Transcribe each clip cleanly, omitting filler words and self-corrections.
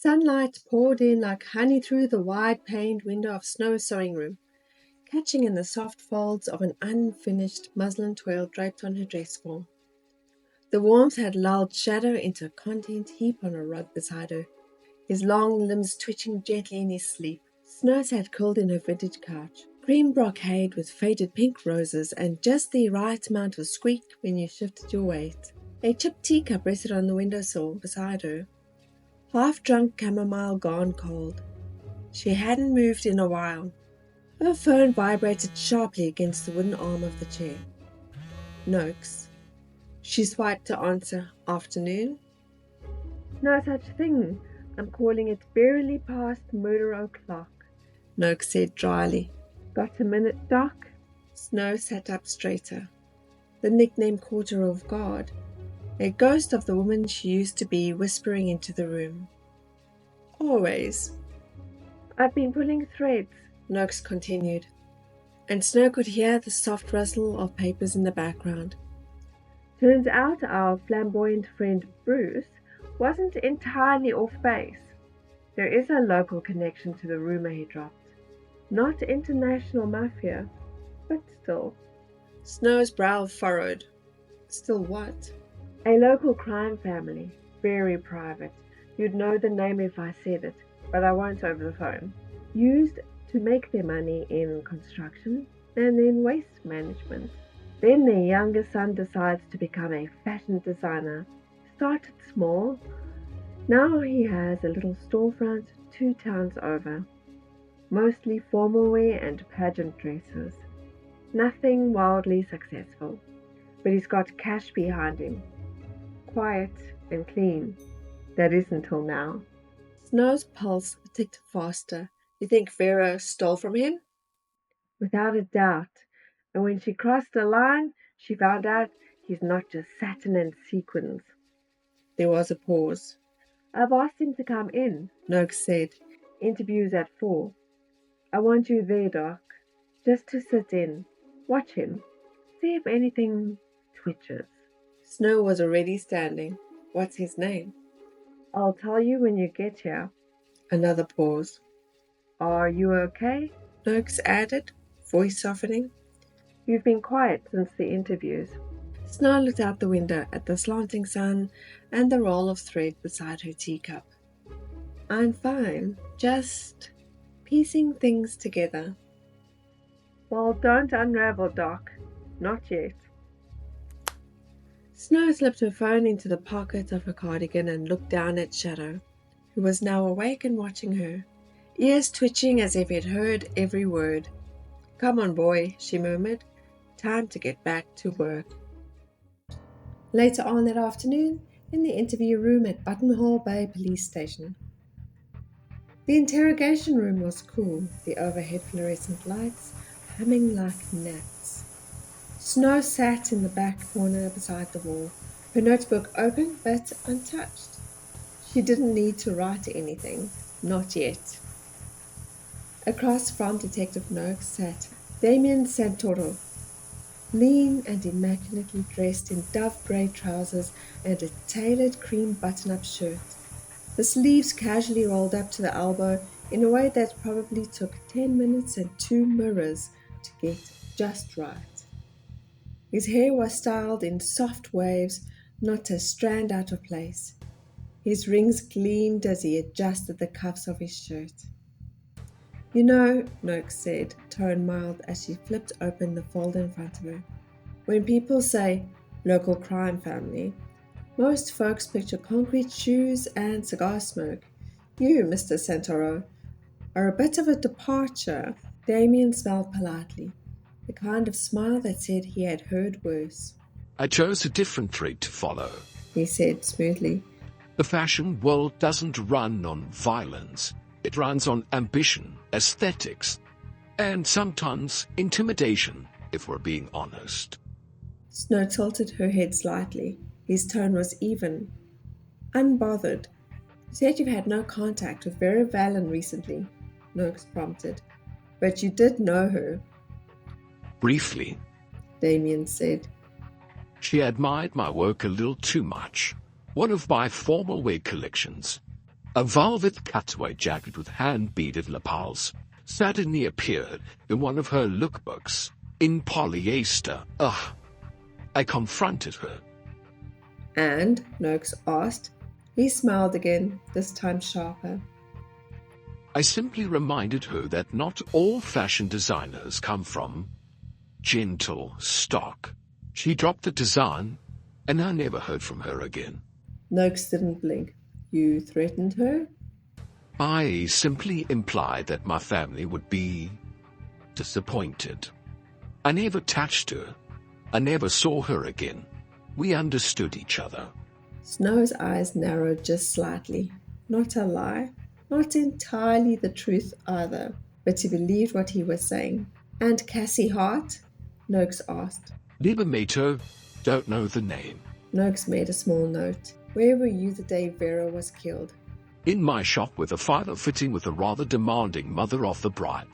Sunlight poured in like honey through the wide-paned window of Snow's sewing room, catching in the soft folds of an unfinished muslin twill draped on her dress form. The warmth had lulled Shadow into a content heap on a rug beside her, his long limbs twitching gently in his sleep. Snow sat curled in her vintage couch, cream brocade with faded pink roses and just the right amount of squeak when you shifted your weight. A chipped teacup rested on the windowsill beside her, half-drunk chamomile gone cold. She hadn't moved in a while. Her phone vibrated sharply against the wooden arm of the chair. Noakes. She swiped to answer. Afternoon? No such thing. I'm calling it barely past murder o'clock, Noakes said dryly. Got a minute, Doc? Snow sat up straighter. The nickname caught her off guard. A ghost of the woman she used to be whispering into the room. Always. I've been pulling threads, Noakes continued, and Snow could hear the soft rustle of papers in the background. Turns out our flamboyant friend Bruce wasn't entirely off base. There is a local connection to the rumor he dropped. Not international mafia, but still. Snow's brow furrowed. Still what? A local crime family. Very private. You'd know the name if I said it, but I won't over the phone. Used to make their money in construction and in waste management. Then their younger son decides to become a fashion designer. Started small. Now he has a little storefront 2 towns over. Mostly formal wear and pageant dresses. Nothing wildly successful, but he's got cash behind him. Quiet and clean. That is until now. Snow's pulse ticked faster. You think Vera stole from him? Without a doubt. And when she crossed the line, she found out he's not just satin and sequins. There was a pause. I've asked him to come in, Noakes said. Interview's at 4. I want you there, Doc. Just to sit in. Watch him. See if anything twitches. Snow was already standing. What's his name? I'll tell you when you get here. Another pause. Are you okay? Noakes added, voice softening. You've been quiet since the interviews. Snow looked out the window at the slanting sun and the roll of thread beside her teacup. I'm fine, just piecing things together. Well, don't unravel, Doc. Not yet. Snow slipped her phone into the pocket of her cardigan and looked down at Shadow, who was now awake and watching her, ears twitching as if he'd heard every word. Come on, boy, she murmured. Time to get back to work. Later on that afternoon, in the interview room at Buttonhole Bay Police Station. The interrogation room was cool, the overhead fluorescent lights humming like gnats. Snow sat in the back corner beside the wall, her notebook open but untouched. She didn't need to write anything, not yet. Across from Detective Noakes sat Damien Santoro, lean and immaculately dressed in dove-grey trousers and a tailored cream button-up shirt, the sleeves casually rolled up to the elbow in a way that probably took 10 minutes and 2 mirrors to get just right. His hair was styled in soft waves, not a strand out of place. His rings gleamed as he adjusted the cuffs of his shirt. You know, Noakes said, tone mild as she flipped open the folder in front of her, when people say local crime family, most folks picture concrete shoes and cigar smoke. You, Mr. Santoro, are a bit of a departure. Damien smiled politely, the kind of smile that said he had heard worse. I chose a different trade to follow, he said smoothly. The fashion world doesn't run on violence. It runs on ambition, aesthetics, and sometimes intimidation, if we're being honest. Snow tilted her head slightly. His tone was even, unbothered. You said you've had no contact with Vera Valen recently, Noakes prompted. But you did know her. Briefly, Damien said. She admired my work a little too much. One of my formal wear collections. A velvet cutaway jacket with hand-beaded lapels suddenly appeared in one of her lookbooks in polyester. Ugh. I confronted her. And, Noakes asked. He smiled again, this time sharper. I simply reminded her that not all fashion designers come from gentle stock. She dropped the design, and I never heard from her again. Noakes didn't blink. You threatened her? I simply implied that my family would be disappointed. I never touched her. I never saw her again. We understood each other. Snow's eyes narrowed just slightly. Not a lie, not entirely the truth either, but he believed what he was saying. And Cassie Hart? Noakes asked. Never met her, don't know the name. Noakes made a small note. Where were you the day Vera was killed? In my shop with a father fitting with a rather demanding mother of the bride.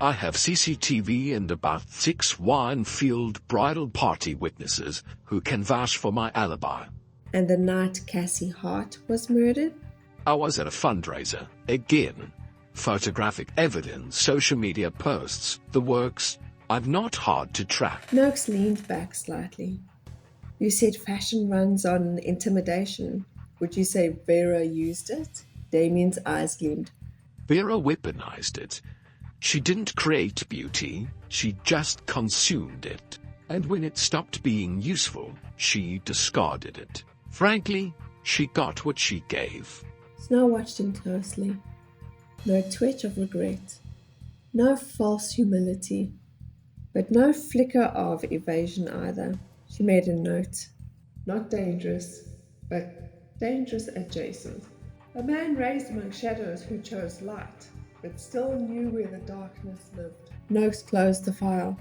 I have CCTV and about 6 wine-filled bridal party witnesses who can vouch for my alibi. And the night Cassie Hart was murdered? I was at a fundraiser. Again, photographic evidence, social media posts, the works. I'm not hard to track. Noakes leaned back slightly. You said fashion runs on intimidation. Would you say Vera used it? Damien's eyes gleamed. Vera weaponized it. She didn't create beauty, she just consumed it. And when it stopped being useful, she discarded it. Frankly, she got what she gave. Snow watched him closely. No twitch of regret. No false humility. But no flicker of evasion either. She made a note. Not dangerous, but dangerous adjacent. A man raised among shadows who chose light, but still knew where the darkness lived. Noakes closed the file.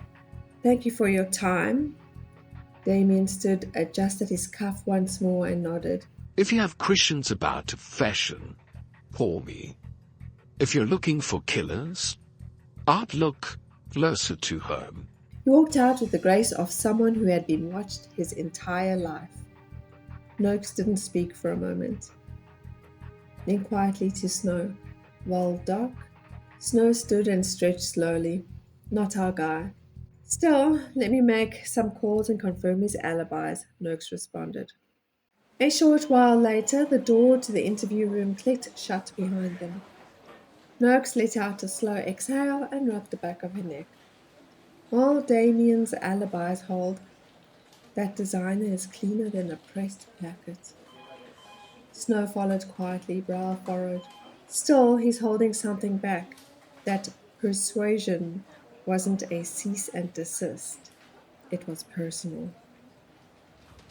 Thank you for your time. Damien stood, adjusted his cuff once more and nodded. If you have questions about fashion, call me. If you're looking for killers, I'd look closer to home. He walked out with the grace of someone who had been watched his entire life. Noakes didn't speak for a moment. Then quietly to Snow. Well, Doc? Snow stood and stretched slowly. Not our guy. Still, let me make some calls and confirm his alibis, Noakes responded. A short while later, the door to the interview room clicked shut behind them. Noakes let out a slow exhale and rubbed the back of her neck. While Damien's alibis hold, that designer is cleaner than a pressed packet. Snow followed quietly, brow furrowed. Still, he's holding something back. That persuasion wasn't a cease and desist. It was personal.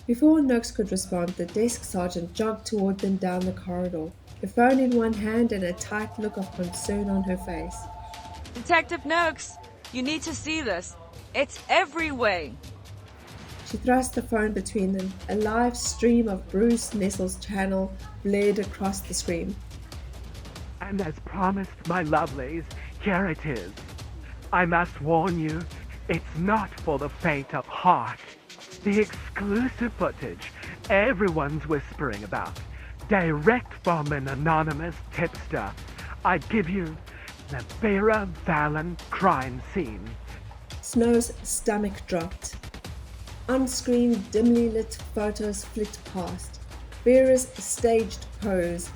Before Noakes could respond, the desk sergeant jogged toward them down the corridor, the phone in one hand and a tight look of concern on her face. Detective Noakes, you need to see this. It's every way. She thrust the phone between them. A live stream of Bruce Nestle's channel blared across the screen. And as promised, my lovelies, here it is. I must warn you, it's not for the faint of heart. The exclusive footage everyone's whispering about, direct from an anonymous tipster. I give you the Vera Valen crime scene. Snow's stomach dropped. On-screen, dimly lit photos flicked past. Vera's staged pose,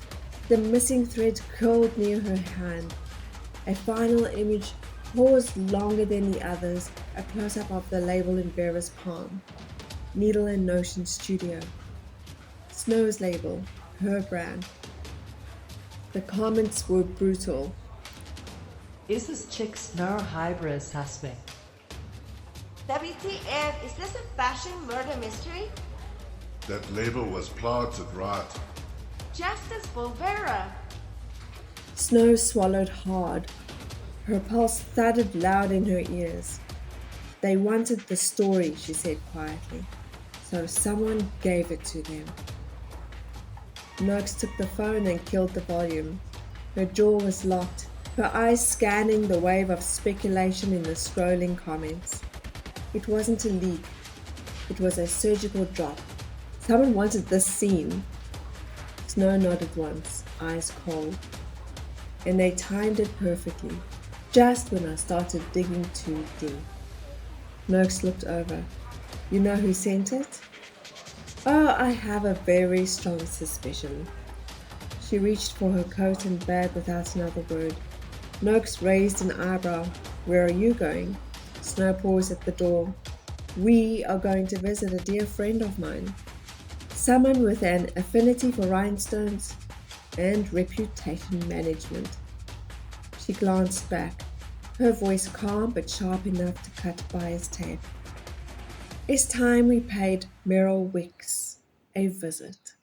the missing thread curled near her hand. A final image paused longer than the others, a close-up of the label in Vera's palm. Needle and Notion Studio. Snow's label, her brand. The comments were brutal. Is this chick Snow Hiver a suspect? WTF, is this a fashion murder mystery? That label was planted right. Justice for Vera. Snow swallowed hard. Her pulse thudded loud in her ears. They wanted the story, she said quietly. So someone gave it to them. Noakes took the phone and killed the volume. Her jaw was locked, her eyes scanning the wave of speculation in the scrolling comments. It wasn't a leak. It was a surgical drop. Someone wanted this scene. Snow nodded once. ice cold. And they timed it perfectly, just when I started digging too deep. Noakes looked over. You know who sent it? Oh, I have a very strong suspicion. She reached for her coat and bag without another word. Noakes raised an eyebrow. Where are you going? Snow paused at the door. We are going to visit a dear friend of mine. Someone with an affinity for rhinestones and reputation management. She glanced back, her voice calm but sharp enough to cut Bias tape. It's time we paid Meryl Wicks a visit.